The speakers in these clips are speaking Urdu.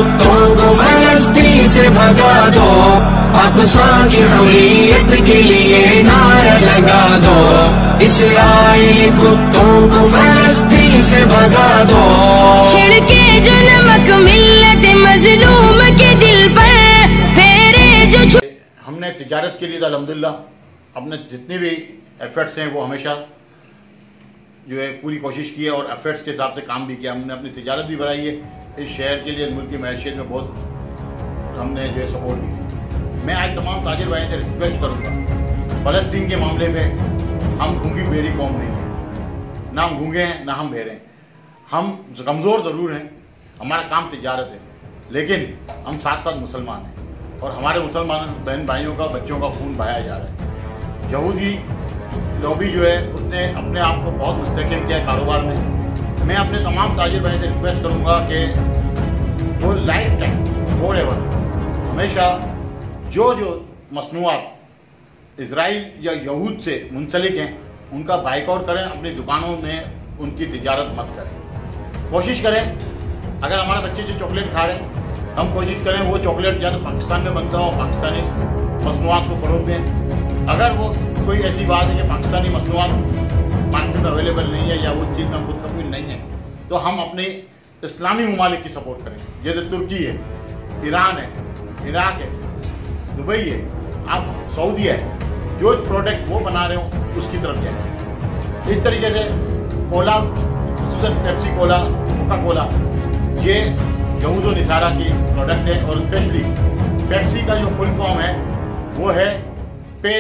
کتوں کو فلسطین سے بھگا دو، اقصی کی حریت کے لیے نعرہ لگا دو، اسرائیلی کتوں کو فلسطین سے بھگا دو۔ چھڑکے جو نمک ملت مظلوم کے دل پر، پھیرے جو ہم نے تجارت کے لیے تو الحمدللہ اپنے جتنی بھی ایفرٹس ہیں وہ ہمیشہ جو ہے پوری کوشش کی ہے اور ایفرٹس کے حساب سے کام بھی کیا۔ ہم نے اپنی تجارت بھی بڑھائی ہے، اس شہر کے لیے ملک کی معیشت میں بہت ہم نے جو ہے سپورٹ کی۔ میں آج تمام تاجر بھائیوں سے ریکویسٹ کروں گا، فلسطین کے معاملے میں ہم گونگی بہری قوم نہیں ہیں، نہ ہم گونگے ہیں نہ ہم بہرے ہیں۔ ہم کمزور ضرور ہیں، ہمارا کام تجارت ہے، لیکن ہم ساتھ ساتھ مسلمان ہیں اور ہمارے مسلمان بہن بھائیوں کا بچوں کا خون بہایا جا رہا ہے۔ یہودی لوبی جو ہے اس نے اپنے آپ کو بہت مستحکم کیا ہے کاروبار میں۔ میں اپنے تمام تاجر بھائی سے ریکویسٹ کروں گا کہ وہ لائف ٹائم فور ایور ہمیشہ جو مصنوعات اسرائیل یا یہود سے منسلک ہیں ان کا بائیکاٹ کریں، اپنی دکانوں میں ان کی تجارت مت کریں۔ کوشش کریں اگر ہمارے بچے جو چاکلیٹ کھا رہے ہیں، ہم کوشش کریں وہ چاکلیٹ یا تو پاکستان میں بنتا ہو، پاکستانی مصنوعات کو فروغ دیں۔ اگر وہ کوئی ایسی بات ہے کہ پاکستانی مصنوعات مارکیٹ میں اویلیبل نہیں ہے یا وہ چیز میں خود کفیل نہیں ہے، تو ہم اپنے اسلامی ممالک کی سپورٹ کریں، جیسے ترکی ہے، ایران ہے، عراق ہے، دبئی ہے، آپ سعودی ہے، جو پروڈکٹ وہ بنا رہے ہوں اس کی طرف جائیں۔ اس طریقے سے کولا، خصوصاً پیپسی کولا، کوکا کولا، یہ یہود و نصارہ کی پروڈکٹ ہے اور اسپیشلی پیپسی کا جو فل فارم ہے وہ ہے پے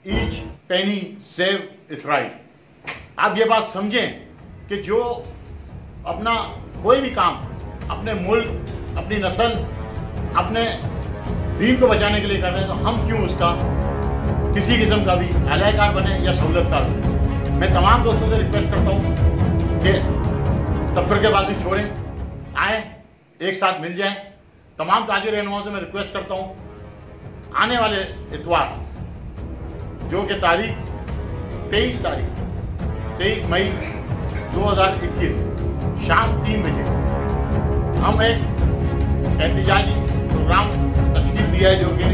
ایچ پینی سیو اسرائیل۔ آپ یہ بات سمجھیں کہ جو اپنا کوئی بھی کام اپنے ملک، اپنی نسل، اپنے دین کو بچانے کے لیے کر رہے ہیں، تو ہم کیوں اس کا کسی قسم کا بھی اعلی کار بنے یا سہولت کار بنے۔ میں تمام دوستوں سے ریکویسٹ کرتا ہوں کہ تفرقے بازی چھوڑیں، آئیں ایک ساتھ مل جائیں۔ تمام تاجر رہنماؤں سے میں ریکویسٹ کرتا ہوں آنے والے اتوار جو کہ تاریخ 23 مئی 2021 شام 3 بجے ہم ایک احتجاجی پروگرام تشکیل دیا ہے جو کہ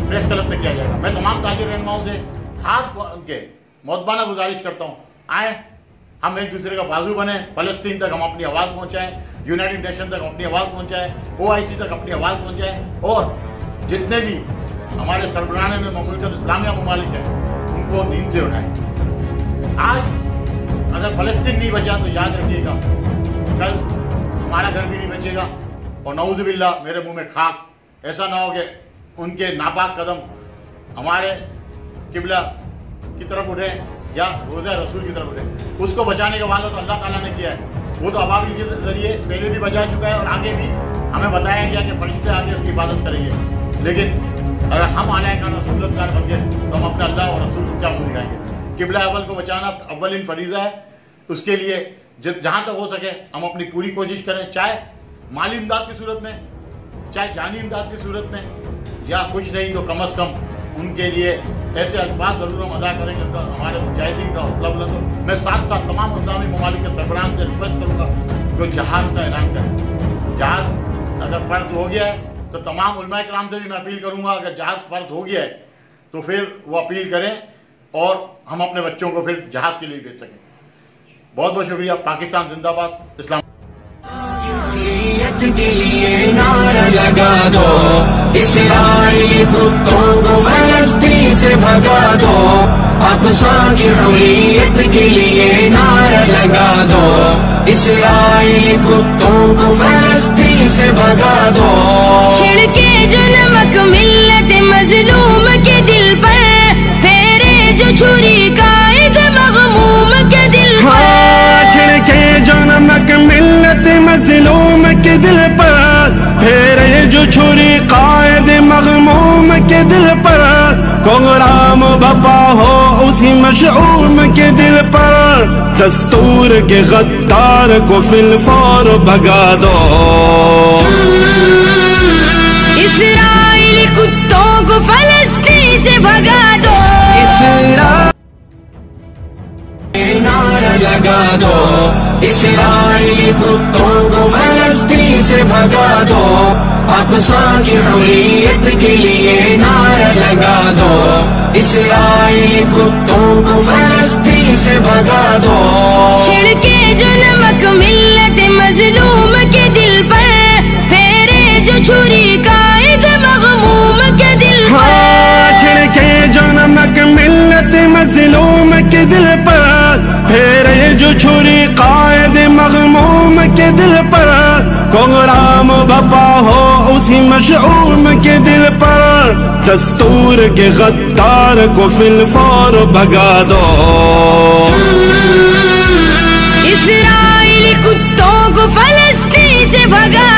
پریس کلب میں کیا جائے گا۔ میں تمام تاجر رہنماؤں سے ہاتھ باندھ کے مؤدبانہ گزارش کرتا ہوں، آئیں ہم ایک دوسرے کا بازو بنیں، فلسطین تک ہم اپنی آواز پہنچائیں، یونائٹڈ نیشن تک اپنی آواز پہنچائیں، OIC تک اپنی آواز پہنچائیں، اور جتنے بھی ہمارے سربراہان میں مملکت اسلامیہ ممالک ہیں ان کو دین سے اٹھائیں۔ آج اگر فلسطین نہیں بچا تو یاد رکھیے گا کل ہمارا گھر بھی نہیں بچے گا، اور نعوذ باللہ میرے منہ میں خاک، ایسا نہ ہو کہ ان کے ناپاک قدم ہمارے قبلہ کی طرف اٹھے یا روزہ رسول کی طرف اٹھے۔ اس کو بچانے کا وعدہ تو اللہ تعالیٰ نے کیا ہے، وہ تو ابابیل کے ذریعے پہلے بھی بچا چکا ہے اور آگے بھی ہمیں بتایا گیا کہ فرشتے آگے اس کی حفاظت کریں گے۔ لیکن اگر ہم اعلی کار اور سہولت کار بن گئے تو ہم اپنے اللہ اور رسول کو کیا منہ دکھائیں گے۔ قبلہ اول کو بچانا اولین فریضہ ہے، اس کے لیے جہاں تک ہو سکے ہم اپنی پوری کوشش کریں، چاہے مالی امداد کی صورت میں، چاہے جانی امداد کی صورت میں، یا کچھ نہیں تو کم از کم ان کے لیے ایسے الفاظ ضرور ہم ادا کریں گے ہمارے مجاہدین کا حوصلہ بلند ہو۔ میں ساتھ ساتھ تمام اسلامی ممالک کے سربراہان سے ریکویسٹ کروں گا کہ وہ جہاد کا اعلان کریں۔ جہاد اگر فرض ہو گیا ہے تو تمام علماء کرام سے بھی میں اپیل کروں گا اگر جہاد فرض ہو گیا ہے تو پھر وہ اپیل کریں اور ہم اپنے بچوں کو پھر جہاد کے لیے بھیج سکیں۔ بہت بہت شکریہ۔ پاکستان زندہ باد، اسلام کے لیے نعرہ لگا دو، اسرائیلی کتوں کو فلسطین سے بھگا دو، اقصی کی حریت کے لیے نعرہ لگا دو، اسرائیلی کتوں کو فلسطین سے بھگا دو۔ چھڑکے جو نمک ملت مظلوم کے دل پر، پھیرے جو چھری قائد مغموم کے دل پر، چھڑکے جو نمک ملت مظلوم کے دل پر، پھیرے جو چھری قائد مغموم کے دل پر، کوڑام بپا ہو اسی مشعوم کے دل پر، دستور کے غدار کو فی الفور بھگا دو۔ اسرائیلی کتوں کو فلسطین سے بھگا دو، نعرہ لگا دو، اسرائیلی کتوں کو فلسطین سے بھگا دو اقصی کی حریت کے لیے نعرہ لگا دو اسرائیلی کتوں کو فلسطین سے بھگا دو چھڑکے جو نمک ملت مظلوم کے دل پر پھیرے جو چھری قائد مغموم کے دل پر چھڑکے جو نمک ملت مظلوم کے دل پر پھیرے جو چھری قائد مغموم کے دل پر کوغرام بپا ہو اسی مشعوم کے دل پر دستور کے غدار کو فی الفور بھگا دو اسرائیلی کتوں کو فلسطین سے بھگا